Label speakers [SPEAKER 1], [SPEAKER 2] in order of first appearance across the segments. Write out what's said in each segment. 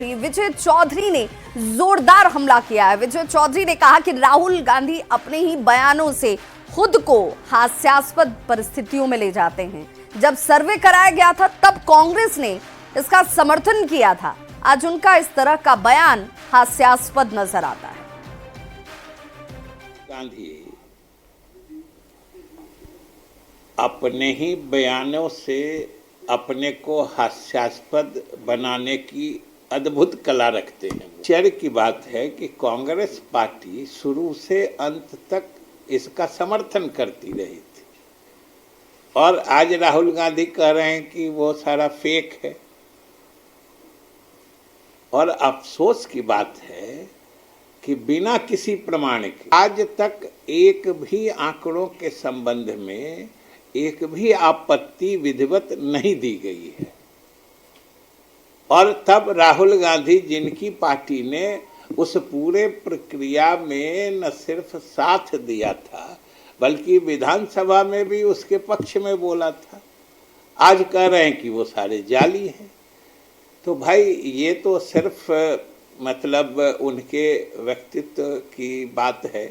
[SPEAKER 1] विजय चौधरी ने जोरदार हमला किया है। विजय चौधरी ने कहा कि राहुल गांधी अपने ही बयानों से खुद को हास्यास्पद परिस्थितियों में ले जाते हैं। जब सर्वे कराया गया था तब कांग्रेस ने इसका समर्थन किया था। आज उनका इस तरह का बयान हास्यास्पद नजर आता है।
[SPEAKER 2] गांधी अपने ही बयानों से अपने को हास्यास्पद बनाने की अद्भुत कला रखते हैं। आश्चर्य की बात है कि कांग्रेस पार्टी शुरू से अंत तक इसका समर्थन करती रही थी और आज राहुल गांधी कह रहे हैं कि वो सारा फेक है। और अफसोस की बात है कि बिना किसी प्रमाण के आज तक एक भी आंकड़ों के संबंध में एक भी आपत्ति विधिवत नहीं दी गई है। और तब राहुल गांधी जिनकी पार्टी ने उस पूरे प्रक्रिया में न सिर्फ साथ दिया था बल्कि विधानसभा में भी उसके पक्ष में बोला था, आज कह रहे हैं कि वो सारे जाली हैं। तो भाई ये तो सिर्फ मतलब उनके व्यक्तित्व की बात है।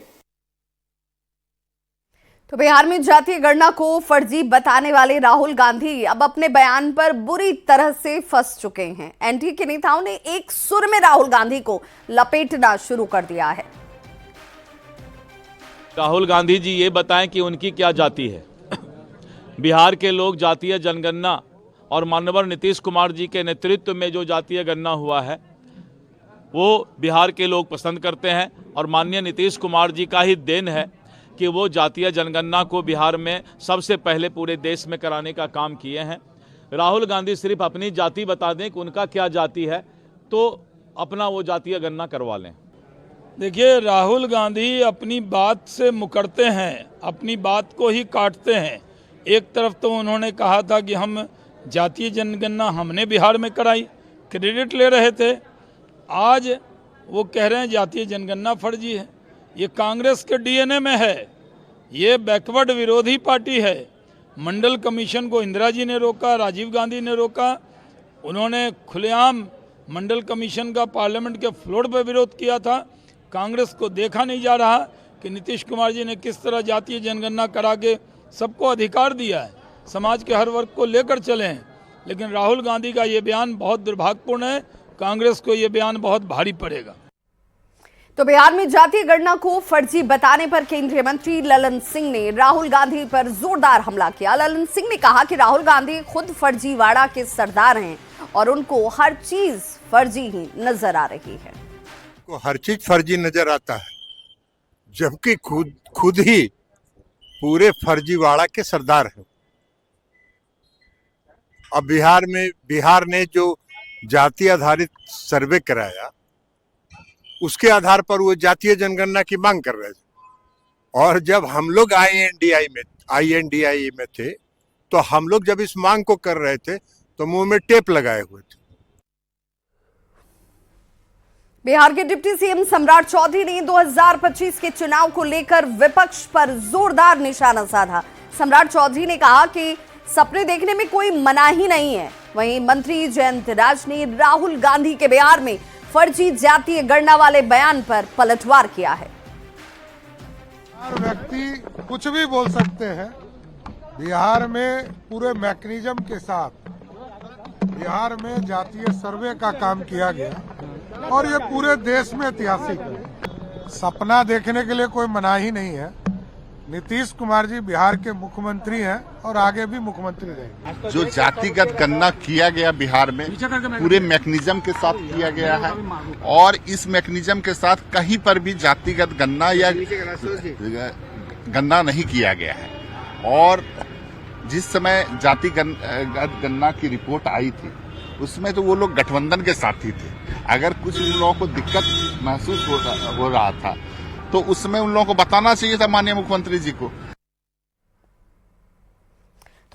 [SPEAKER 1] तो बिहार में जातीय गणना को फर्जी बताने वाले राहुल गांधी अब अपने बयान पर बुरी तरह से फंस चुके हैं। एनडीए के नेताओं ने एक सुर में राहुल गांधी को लपेटना शुरू कर दिया है।
[SPEAKER 3] राहुल गांधी जी ये बताएं कि उनकी क्या जाति है। बिहार के लोग जातीय जनगणना और माननीय नीतीश कुमार जी के नेतृत्व में जो जातीय गणना हुआ है वो बिहार के लोग पसंद करते हैं और माननीय नीतीश कुमार जी का ही देन है कि वो जातीय जनगणना को बिहार में सबसे पहले पूरे देश में कराने का काम किए हैं। राहुल गांधी सिर्फ अपनी जाति बता दें कि उनका क्या जाति है तो अपना वो जातीय गणना करवा लें।
[SPEAKER 4] देखिए, राहुल गांधी अपनी बात से मुकरते हैं, अपनी बात को ही काटते हैं। एक तरफ तो उन्होंने कहा था कि हम जातीय जनगणना हमने बिहार में कराई, क्रेडिट ले रहे थे। आज वो कह रहे हैं जातीय जनगणना फर्जी है। ये कांग्रेस के डीएनए में है। ये बैकवर्ड विरोधी पार्टी है। मंडल कमीशन को इंदिरा जी ने रोका, राजीव गांधी ने रोका। उन्होंने खुलेआम मंडल कमीशन का पार्लियामेंट के फ्लोर पर विरोध किया था। कांग्रेस को देखा नहीं जा रहा कि नीतीश कुमार जी ने किस तरह जातीय जनगणना करा के सबको अधिकार दिया है, समाज के हर वर्ग को लेकर चले हैं। लेकिन राहुल गांधी का ये बयान बहुत दुर्भाग्यपूर्ण है। कांग्रेस को ये बयान बहुत भारी पड़ेगा।
[SPEAKER 1] तो बिहार में जातीय गणना को फर्जी बताने पर केंद्रीय मंत्री ललन सिंह ने राहुल गांधी पर जोरदार हमला किया। ललन सिंह ने कहा कि राहुल गांधी खुद फर्जीवाड़ा के सरदार हैं और उनको हर चीज फर्जी ही नजर आ रही है।
[SPEAKER 5] को हर चीज फर्जी नजर आता है, जबकि खुद ही पूरे फर्जीवाड़ा के सरदार हैं। अब बिहार ने जो जाति आधारित सर्वे कराया उसके आधार पर वो जातीय जनगणना की मांग कर रहे थे। और जब हम लोग आईएनडीआई में थे तो हम लोग जब इस मांग को कर रहे थे तो मुंह में टेप लगाए हुए थे।
[SPEAKER 1] बिहार के डिप्टी सीएम सम्राट चौधरी ने 2025 के चुनाव को लेकर विपक्ष पर जोरदार निशाना साधा। सम्राट चौधरी ने कहा कि सपने देखने में कोई मनाही नहीं है। वहीं मंत्री जयंत राज ने राहुल गांधी के बिहार में फर्जी जातीय गणना वाले बयान पर पलटवार किया है।
[SPEAKER 6] हर व्यक्ति कुछ भी बोल सकते हैं। बिहार में पूरे मैकेनिज्म के साथ बिहार में जातीय सर्वे का काम किया गया और ये पूरे देश में ऐतिहासिक है। सपना देखने के लिए कोई मनाही नहीं है। नीतीश कुमार जी बिहार के मुख्यमंत्री हैं और आगे भी मुख्यमंत्री रहेंगे।
[SPEAKER 7] जो जातिगत गणना किया गया बिहार में पूरे मैकेनिज्म के साथ किया गया है और इस मैकेनिज्म के साथ कहीं पर भी जातिगत गणना या गणना नहीं किया गया है। और जिस समय जातिगत गणना की रिपोर्ट आई थी उसमें तो वो लोग गठबंधन के साथी थे। अगर कुछ उन लोगों को दिक्कत महसूस हो रहा था तो उसमें उन लोगों को बताना चाहिए था माननीय मुख्यमंत्री जी को।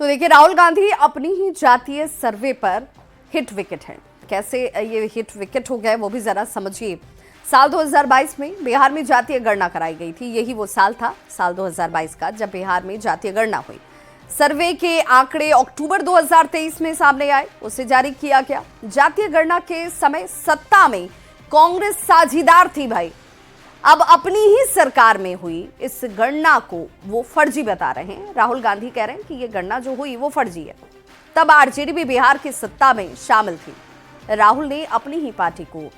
[SPEAKER 1] तो देखिए, राहुल गांधी अपनी ही जातीय सर्वे पर हिट विकेट है। कैसे ये हिट विकेट हो गया वो भी जरा समझिए। साल 2022 में बिहार में जातीय गणना कराई गई थी। यही वो साल था, साल 2022 का, जब बिहार में जातीय गणना हुई। सर्वे के आंकड़े अक्टूबर 2023 में सामने आए, उसे जारी किया गया। जातीय गणना के समय सत्ता में कांग्रेस साझीदार थी भाई। अब अपनी ही सरकार में हुई इस गणना को वो फर्जी बता रहे हैं। राहुल गांधी कह रहे हैं कि ये गणना जो हुई वो फर्जी है। तब आरजेडी भी बिहार की सत्ता में शामिल थी। राहुल ने अपनी ही पार्टी को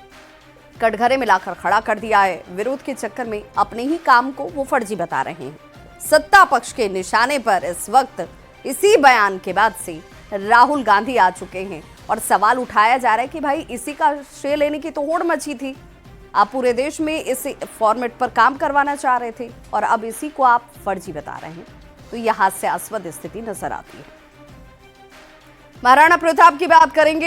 [SPEAKER 1] कटघरे में लाकर खड़ा कर दिया है। विरोध के चक्कर में अपने ही काम को वो फर्जी बता रहे हैं। सत्ता पक्ष के निशाने पर इस वक्त इसी बयान के बाद से राहुल गांधी आ चुके हैं और सवाल उठाया जा रहा है कि भाई इसी का श्रेय लेने की तो होड़ मची थी। आप पूरे देश में इस फॉर्मेट पर काम करवाना चाह रहे थे और अब इसी को आप फर्जी बता रहे हैं, तो यह हास्यास्पद स्थिति नजर आती है। महाराणा प्रताप की बात करेंगे।